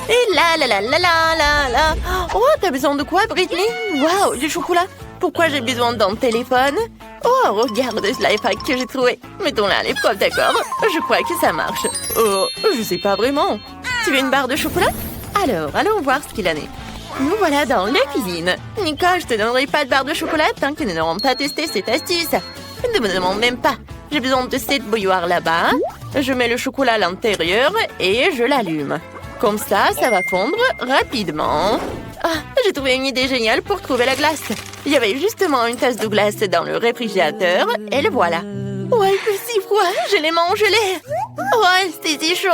Et là. Oh, t'as besoin de quoi, Britney? Waouh, du chocolat. Pourquoi j'ai besoin d'un téléphone? Oh, regarde ce life hack que j'ai trouvé. Mettons-la à l'épreuve, d'accord? Je crois que ça marche. Oh, je sais pas vraiment. Tu veux une barre de chocolat? Alors, allons voir ce qu'il en est. Nous voilà dans la cuisine. Nicole, je te donnerai pas de barre de chocolat tant que nous n'aurons pas testé cette astuce. Ne me demande même pas. J'ai besoin de cette bouilloire là-bas. Je mets le chocolat à l'intérieur et je l'allume. Comme ça va fondre rapidement. Ah, j'ai trouvé une idée géniale pour trouver la glace. Il y avait justement une tasse de glace dans le réfrigérateur et le voilà. Ouais, il fait si froid, je les mange, gelés. Ouais, c'est si chaud.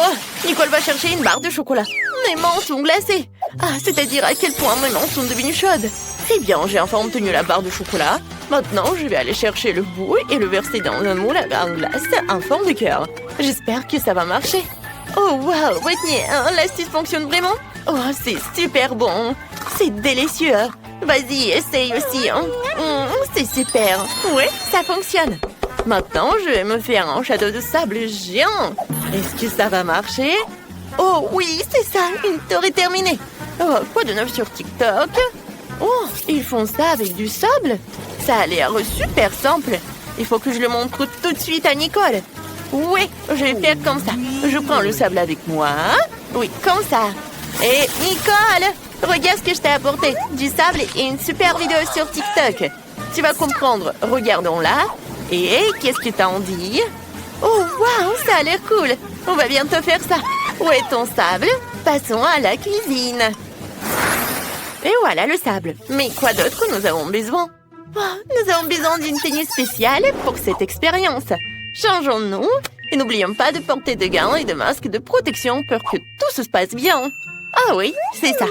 Nicole va chercher une barre de chocolat. Mes mains sont glacées. Ah, c'est-à-dire à quel point mes mains sont devenues chaudes. Très bien, j'ai enfin obtenu la barre de chocolat. Maintenant, je vais aller chercher le bout et le verser dans un moule à glace en forme de cœur. J'espère que ça va marcher. Oh, wow, Whitney, l'astuce fonctionne vraiment? Oh, c'est super bon. C'est délicieux. Vas-y, essaye aussi. C'est super. Ouais, ça fonctionne. Maintenant, je vais me faire un château de sable géant. Est-ce que ça va marcher? Oh oui, c'est ça, une tour est terminée. Oh, quoi de neuf sur TikTok? Oh, ils font ça avec du sable? Ça a l'air super simple. Il faut que je le montre tout de suite à Nicole. Oui, je vais faire comme ça. Je prends le sable avec moi. Oui, comme ça. Et Nicole, regarde ce que je t'ai apporté. Du sable et une super vidéo sur TikTok. Tu vas comprendre. Regardons-la. Et qu'est-ce que t'en dis? Oh, waouh, ça a l'air cool. On va bientôt faire ça. Où est ton sable? Passons à la cuisine. Et voilà le sable. Mais quoi d'autre nous avons besoin? Oh, nous avons besoin d'une tenue spéciale pour cette expérience. Changeons-nous et n'oublions pas de porter des gants et des masques de protection pour que tout se passe bien. Ah oui, c'est ça.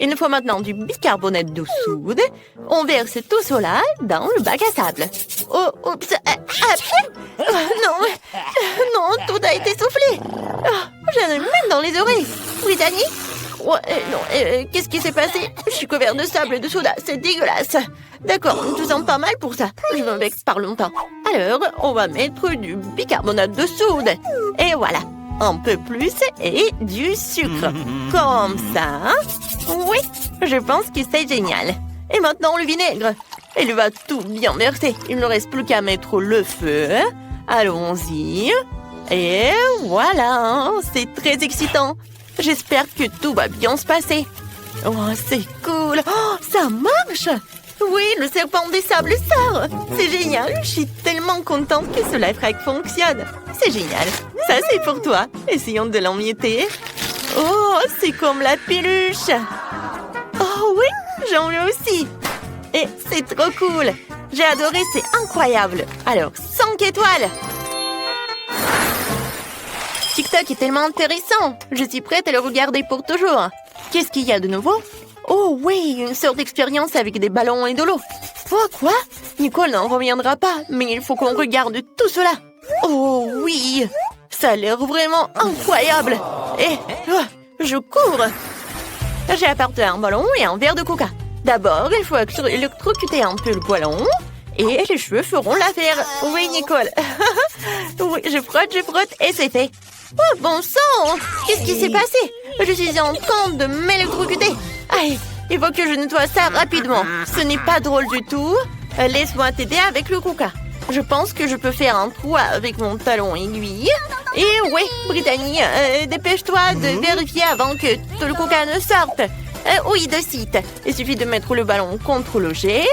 Il nous faut maintenant du bicarbonate de soude. On verse tout cela dans le bac à sable. Oh, oups, non, tout a été soufflé. Oh, j'en ai même dans les oreilles. Brittany? Ouais, non, qu'est-ce qui s'est passé? Je suis couvert de sable et de soda, c'est dégueulasse. D'accord, je sens pas mal pour ça. Je me vexe par longtemps. Alors, on va mettre du bicarbonate de soude. Et voilà, un peu plus et du sucre. Comme ça. Oui, je pense que c'est génial. Et maintenant, le vinaigre. Il va tout bien verser. Il ne reste plus qu'à mettre le feu. Allons-y. Et voilà, c'est très excitant. J'espère que tout va bien se passer. Oh, c'est cool. Oh, ça marche. Oui, le serpent des sables sort. C'est génial. Je suis tellement contente que ce life hack fonctionne. C'est génial. Ça, c'est pour toi. Essayons de l'emietter. Oh, c'est comme la peluche. Oh oui, j'en veux aussi. Et c'est trop cool. J'ai adoré, c'est incroyable. Alors, 5 étoiles. TikTok est tellement intéressant. Je suis prête à le regarder pour toujours. Qu'est-ce qu'il y a de nouveau? Oh oui, une sorte d'expérience avec des ballons et de l'eau. Oh, quoi? Nicole n'en reviendra pas, mais il faut qu'on regarde tout cela. Oh oui, ça a l'air vraiment incroyable. Et je cours. J'ai apporté un ballon et un verre de coca. D'abord, il faut électrocuter un peu le ballon. Et les cheveux feront l'affaire. Oui, Nicole. Oui, je frotte et c'est fait. Oh, bon sang! Qu'est-ce qui s'est passé? Je suis en train de m'électrocuter. Aïe, il faut que je nettoie ça rapidement. Ce n'est pas drôle du tout. Laisse-moi t'aider avec le coca. Je pense que je peux faire un trou avec mon talon aiguille. Et oui, Brittany, dépêche-toi de vérifier avant que tout le coca ne sorte. Oui, de site. Il suffit de mettre le ballon contre le jet.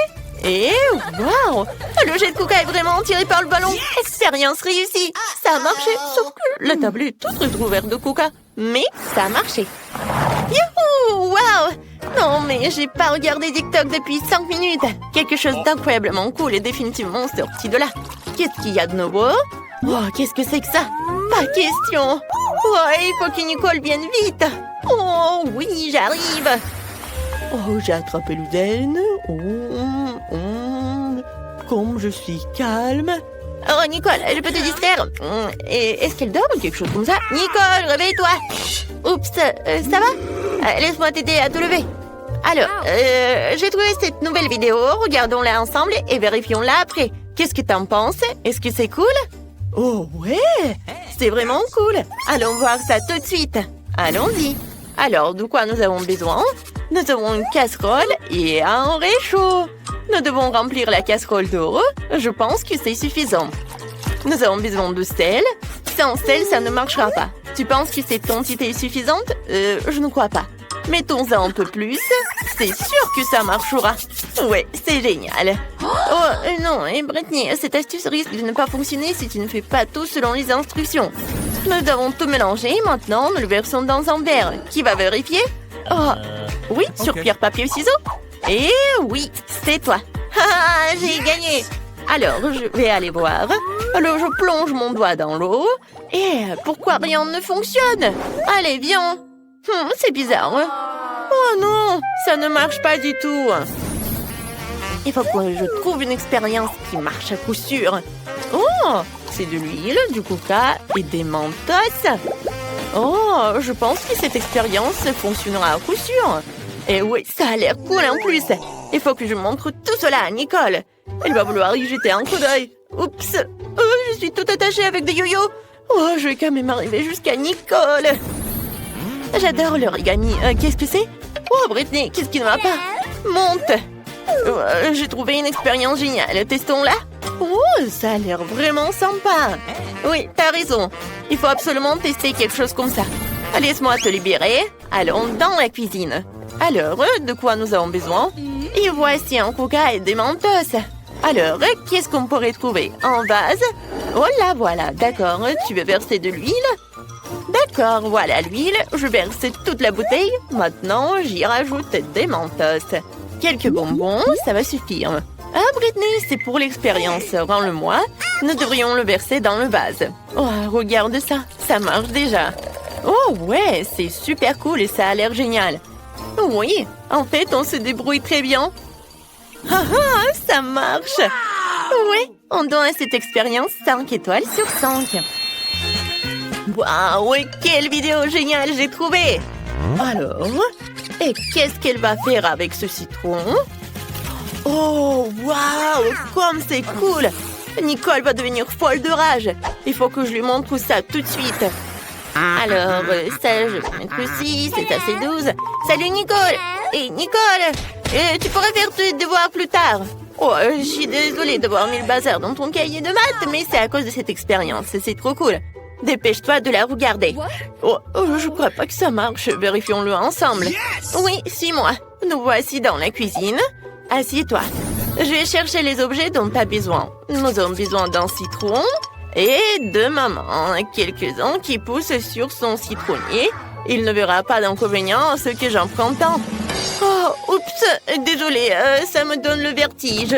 Et waouh! Le jet de coca est vraiment tiré par le ballon. Expérience réussie. Ça a marché, sauf que la table est toute recouverte de coca. Mais ça a marché. Youhou! Waouh! Non, mais j'ai pas regardé TikTok depuis 5 minutes. Quelque chose d'incroyablement cool est définitivement sorti de là. Qu'est-ce qu'il y a de nouveau? Oh, qu'est-ce que c'est que ça? Pas question. Ouais, il faut que Nicole vienne vite. Oh, oui, j'arrive. Oh, j'ai attrapé le zen. Comme je suis calme. Oh, Nicole, je peux te distraire. Est-ce qu'elle dort ou quelque chose comme ça? Nicole, réveille-toi. Oups, ça va? Laisse-moi t'aider à te lever. Alors, j'ai trouvé cette nouvelle vidéo. Regardons-la ensemble et vérifions-la après. Qu'est-ce que t'en penses? Est-ce que c'est cool? Oh, ouais! C'est vraiment cool. Allons voir ça tout de suite. Allons-y. Alors, de quoi nous avons besoin? Nous avons une casserole et un réchaud. Nous devons remplir la casserole d'eau. Je pense que c'est suffisant. Nous avons besoin de sel. Sans sel, ça ne marchera pas. Tu penses que cette quantité est suffisante? Je ne crois pas. Mettons-en un peu plus. C'est sûr que ça marchera. Ouais, c'est génial. Oh, non, et Brittany, cette astuce risque de ne pas fonctionner si tu ne fais pas tout selon les instructions. Nous avons tout mélangé. Maintenant, nous le versons dans un verre. Qui va vérifier? Oh, oui, sur pierre, papier, ciseaux. Et oui, c'est toi. Ah, j'ai gagné. Alors, je vais aller voir. Alors, je plonge mon doigt dans l'eau. Et pourquoi rien ne fonctionne? Allez, viens. C'est bizarre. Oh non, ça ne marche pas du tout. Il faut que je trouve une expérience qui marche à coup sûr. Oh, c'est de l'huile, du coca et des mentos. Oh, je pense que cette expérience fonctionnera à coup sûr. Et oui, ça a l'air cool en plus. Il faut que je montre tout cela à Nicole. Elle va vouloir y jeter un coup d'œil. Oups, oh, je suis tout attachée avec des yo-yo. Oh, je vais quand même arriver jusqu'à Nicole. J'adore l'origami. Qu'est-ce que c'est? Oh, Brittany, qu'est-ce qui ne va pas? Monte. J'ai trouvé une expérience géniale. Testons-la. Oh, ça a l'air vraiment sympa. Oui, t'as raison. Il faut absolument tester quelque chose comme ça. Laisse-moi te libérer. Allons dans la cuisine. Alors, de quoi nous avons besoin? Et voici un coca et des mentos. Alors, qu'est-ce qu'on pourrait trouver? Un vase? Oh là, voilà. D'accord, tu veux verser de l'huile? D'accord, voilà l'huile. Je verse toute la bouteille. Maintenant, j'y rajoute des mentos. Quelques bonbons, ça va suffire. Ah, Brittany, c'est pour l'expérience. Rends-le-moi. Nous devrions le verser dans le vase. Oh, regarde ça. Ça marche déjà. Oh, ouais, c'est super cool et ça a l'air génial. Oui, en fait, on se débrouille très bien. Ah ah, ça marche. Oui, on donne à cette expérience 5 étoiles sur 5. Waouh, quelle vidéo géniale j'ai trouvée. Alors, et qu'est-ce qu'elle va faire avec ce citron? Oh, waouh, comme c'est cool. Nicole va devenir folle de rage. Il faut que je lui montre ça tout de suite. Alors, ça, je vais mettre ici, c'est assez 12. Salut Nicole. Et Nicole, tu pourrais faire tes devoirs plus tard. Oh, je suis désolée d'avoir mis le bazar dans ton cahier de maths, mais c'est à cause de cette expérience. C'est trop cool. Dépêche-toi de la regarder. Oh, je crois pas que ça marche. Vérifions-le ensemble. Oui, suis-moi. Nous voici dans la cuisine. Assieds-toi. Je vais chercher les objets dont tu as besoin. Nous avons besoin d'un citron et de maman. Quelques-uns qui poussent sur son citronnier. Il ne verra pas d'inconvénient à ce que j'en prends tant. Oh, oups, désolée, ça me donne le vertige.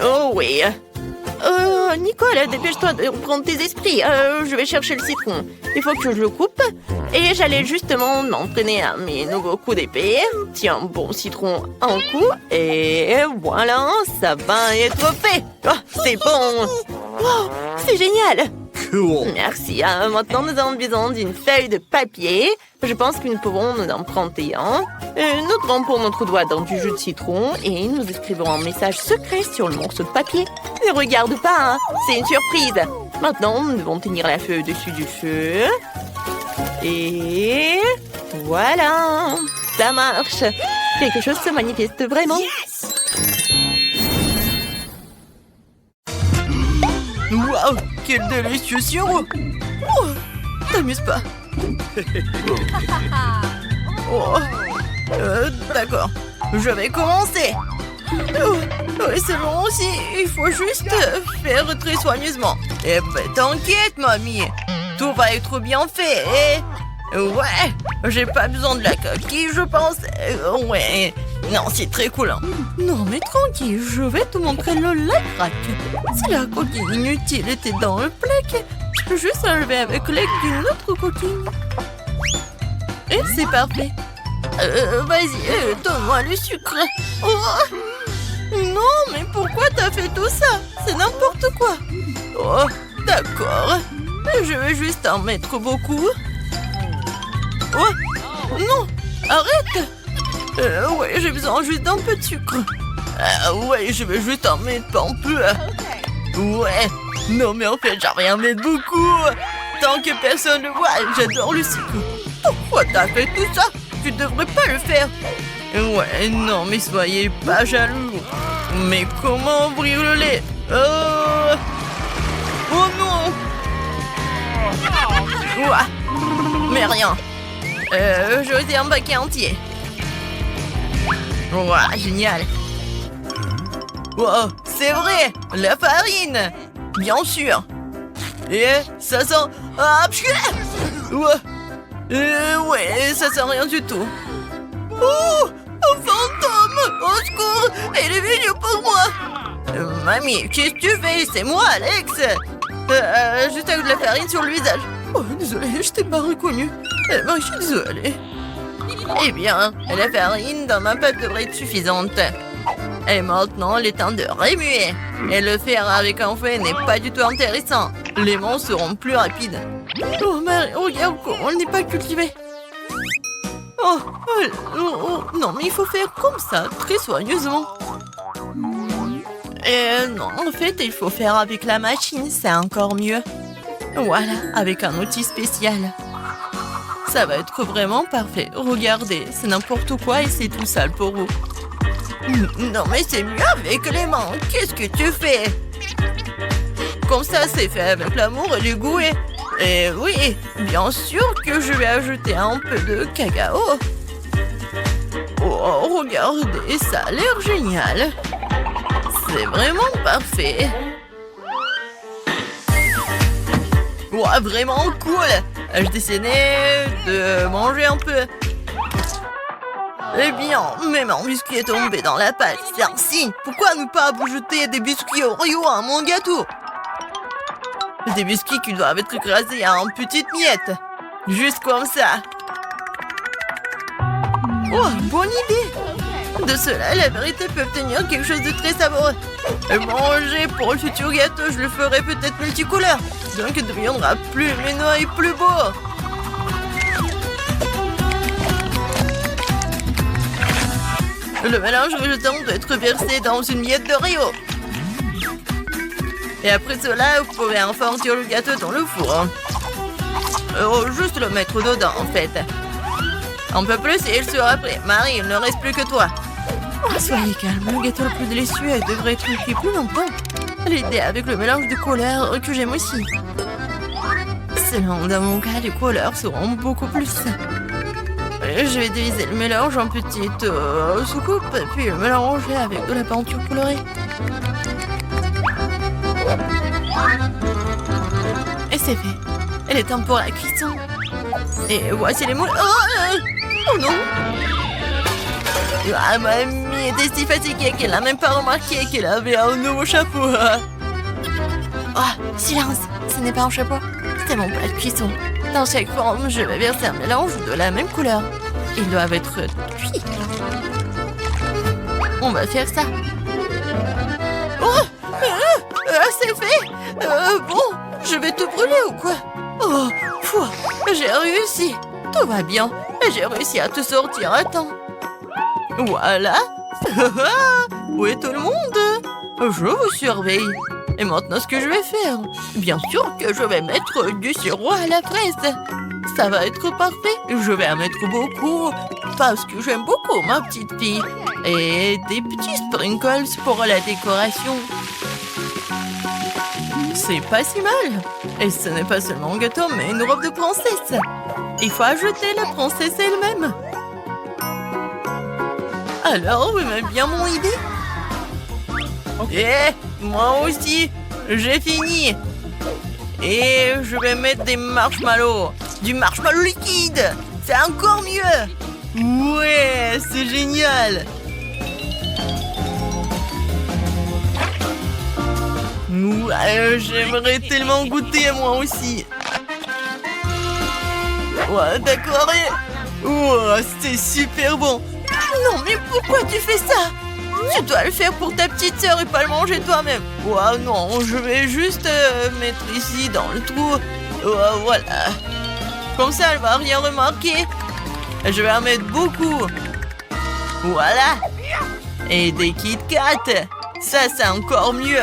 Oh oui. Nicole, dépêche-toi de prendre tes esprits. Je vais chercher le citron. Il faut que je le coupe. Et j'allais justement m'entraîner à mes nouveaux coups d'épée. Tiens, bon citron, un coup. Et voilà, ça va être fait. Oh, c'est bon. Wow, c'est génial. Cool. Merci. Maintenant, nous avons besoin d'une feuille de papier. Je pense que nous pouvons nous en prendre un. Nous trempons notre doigt dans du jus de citron et nous écrivons un message secret sur le morceau de papier. Ne regarde pas, hein. C'est une surprise. Maintenant, nous devons tenir la feuille au-dessus du feu. Et voilà, ça marche. Quelque chose se manifeste vraiment. Waouh, quel délicieux sirop! Oh, t'amuses pas. Oh, d'accord, je vais commencer. Oh, c'est bon aussi, il faut juste faire très soigneusement. Eh ben, t'inquiète, mamie, tout va être bien fait. Ouais, j'ai pas besoin de la coquille, je pense. Ouais, non, c'est très cool. Hein. Non, mais tranquille, je vais te montrer le lait-crack. Si la coquille inutile était dans le plaque, je peux juste enlever avec l'aide d'une autre coquille. Et c'est parfait. Vas-y, donne-moi le sucre. Oh, non, mais pourquoi t'as fait tout ça? C'est n'importe quoi. Oh, d'accord. Je vais juste en mettre beaucoup. Oh, non, arrête. Ouais, j'ai besoin juste d'un peu de sucre. Ouais, je vais juste en mettre un peu. Ouais, non mais en fait, j'en vais en mettre beaucoup. Tant que personne ne voit, j'adore le sucre. Pourquoi t'as fait tout ça? tu devrais pas le faire. Ouais, non, mais soyez pas jaloux. Mais comment ouvrir le lait? Oh non! Ouah. Mais rien. J'ai osé un paquet entier. Ouah, génial. Wow, c'est vrai, la farine. Bien sûr. Et ça sent... Ah, ouais, ça sent rien du tout. Oh, un fantôme! Au secours! Il est venu pour moi! Mamie, qu'est-ce que tu fais? C'est moi, Alex! Juste avec de la farine sur le visage. Oh, désolé, je t'ai pas reconnu. Je suis désolée. Eh bien, la farine dans ma pâte devrait être suffisante. Et maintenant, les tendeurs est muet. Et le faire avec un fouet n'est pas du tout intéressant. Les monstres seront plus rapides. Oh, Marie, regarde comment on n'est pas cultivé. Oh, non, mais il faut faire comme ça, très soigneusement. Non, en fait, il faut faire avec la machine, c'est encore mieux. Voilà, avec un outil spécial. Ça va être vraiment parfait. Regardez, c'est n'importe quoi et c'est tout sale pour vous. Non, mais c'est mieux avec les mains. Qu'est-ce que tu fais? Comme ça, c'est fait avec l'amour et le goût. Et oui, bien sûr que je vais ajouter un peu de cacao. Oh, regardez, ça a l'air génial. C'est vraiment parfait. Wow, vraiment cool. Je dessinais de manger un peu. Eh bien, même un biscuit est tombé dans la pâte. C'est un signe. Pourquoi ne pas jeter des biscuits Oreo à mon gâteau? Des biscuits qui doivent être écrasés en petites miettes. Juste comme ça. Oh, bonne idée. De cela, la vérité peut obtenir quelque chose de très savoureux. Et manger pour le futur gâteau, je le ferai peut-être multicouleur. Donc il deviendra plus lumineux et plus beau. Le mélange végétal doit être versé dans une miette d'Oreo. Et après cela, vous pouvez enfourner le gâteau dans le four. Juste le mettre dedans, en fait. Un peu plus et il sera prêt. Marie, il ne reste plus que toi. Oh, soyez calme, le gâteau le plus délicieux devrait être cuit plus longtemps. L'idée avec le mélange de couleurs que j'aime aussi. Selon dans mon cas, les couleurs seront beaucoup plus. Je vais diviser le mélange en petites soucoupes, puis le mélanger avec de la peinture colorée. Et c'est fait. Elle est temps pour la cuisson. Et voici les moules. Oh non! Ah, mamie était si fatiguée qu'elle n'a même pas remarqué qu'elle avait un nouveau chapeau. Oh, silence! Ce n'est pas un chapeau, c'est mon plat de cuisson. Dans chaque forme, je vais verser un mélange de la même couleur. Ils doivent être cuits. On va faire ça. Oh! C'est fait! Bon, je vais te brûler ou quoi? Oh, j'ai réussi. Tout va bien. J'ai réussi à te sortir à temps. Voilà. Où est tout le monde? Je vous surveille. Et maintenant, ce que je vais faire? Bien sûr que je vais mettre du sirop à la fraise. Ça va être parfait. Je vais en mettre beaucoup parce que j'aime beaucoup ma petite fille. Et des petits sprinkles pour la décoration. C'est pas si mal. Et ce n'est pas seulement un gâteau, mais une robe de princesse. Il faut ajouter la princesse elle-même. Alors, vous aimez bien mon idée? Et moi aussi, j'ai fini. Et je vais mettre des marshmallows. Du marshmallow liquide. C'est encore mieux. Ouais, c'est génial. Ouais, j'aimerais tellement goûter moi aussi. Ouais, d'accord. Ouais, c'est super bon. Non, mais pourquoi tu fais ça? Tu dois le faire pour ta petite sœur et pas le manger toi-même. Ouais, non, je vais juste mettre ici dans le trou. Ouais, voilà. Comme ça, elle va rien remarquer. Je vais en mettre beaucoup. Voilà. Et des Kit Kat. Ça, c'est encore mieux.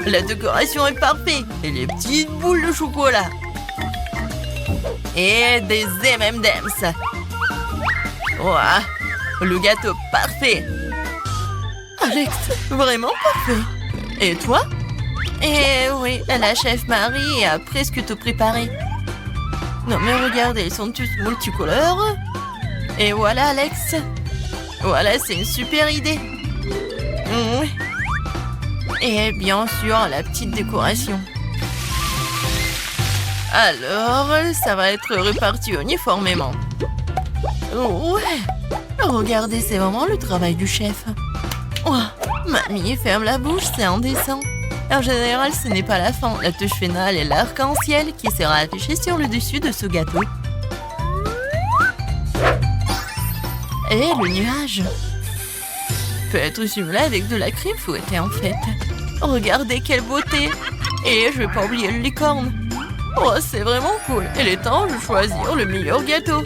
La décoration est parfaite. Et les petites boules de chocolat. Et des M&M's. Ouah, le gâteau parfait. Alex, vraiment parfait. Et toi? Eh oui, la chef Marie a presque tout préparé. Non mais regardez, ils sont tous multicolores. Et voilà, Alex. Voilà, c'est une super idée. Oui. Et bien sûr, la petite décoration. Alors, ça va être réparti uniformément. Ouais. Regardez, c'est vraiment le travail du chef. Oh, mamie, ferme la bouche, c'est indécent. En général, ce n'est pas la fin. La touche finale est l'arc-en-ciel qui sera affiché sur le dessus de ce gâteau. Et le nuage peut être simulé avec de la crème fouettée en fait. Regardez quelle beauté. Et je vais pas oublier le licorne. Oh, c'est vraiment cool. Il est temps de choisir le meilleur gâteau.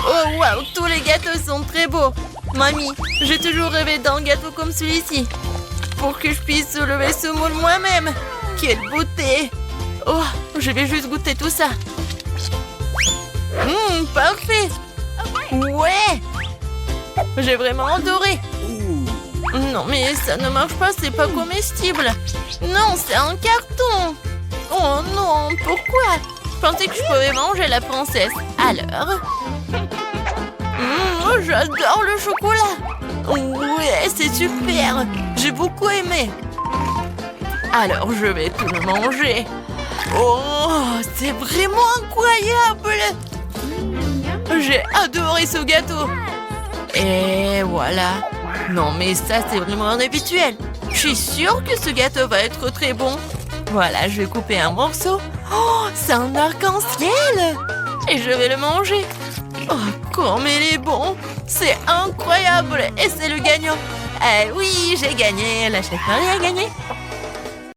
Oh waouh, tous les gâteaux sont très beaux. Mamie, j'ai toujours rêvé d'un gâteau comme celui-ci. Pour que je puisse soulever ce moule moi-même. Quelle beauté. Oh, je vais juste goûter tout ça. Parfait. Ouais. J'ai vraiment adoré. Non, mais ça ne marche pas, c'est pas comestible. Non, c'est un carton. Oh non, pourquoi? Je pensais que je pouvais manger la princesse. Alors? J'adore le chocolat. Ouais, c'est super. J'ai beaucoup aimé. Alors, je vais tout le manger. Oh, c'est vraiment incroyable. J'ai adoré ce gâteau. Et voilà. Non, mais ça, c'est vraiment inhabituel. Je suis sûre que ce gâteau va être très bon. Voilà, je vais couper un morceau. Oh, c'est un arc-en-ciel. Et je vais le manger. Oh, comme il est bon. C'est incroyable. Et c'est le gagnant. Eh oui, j'ai gagné. La chef Marie a gagné.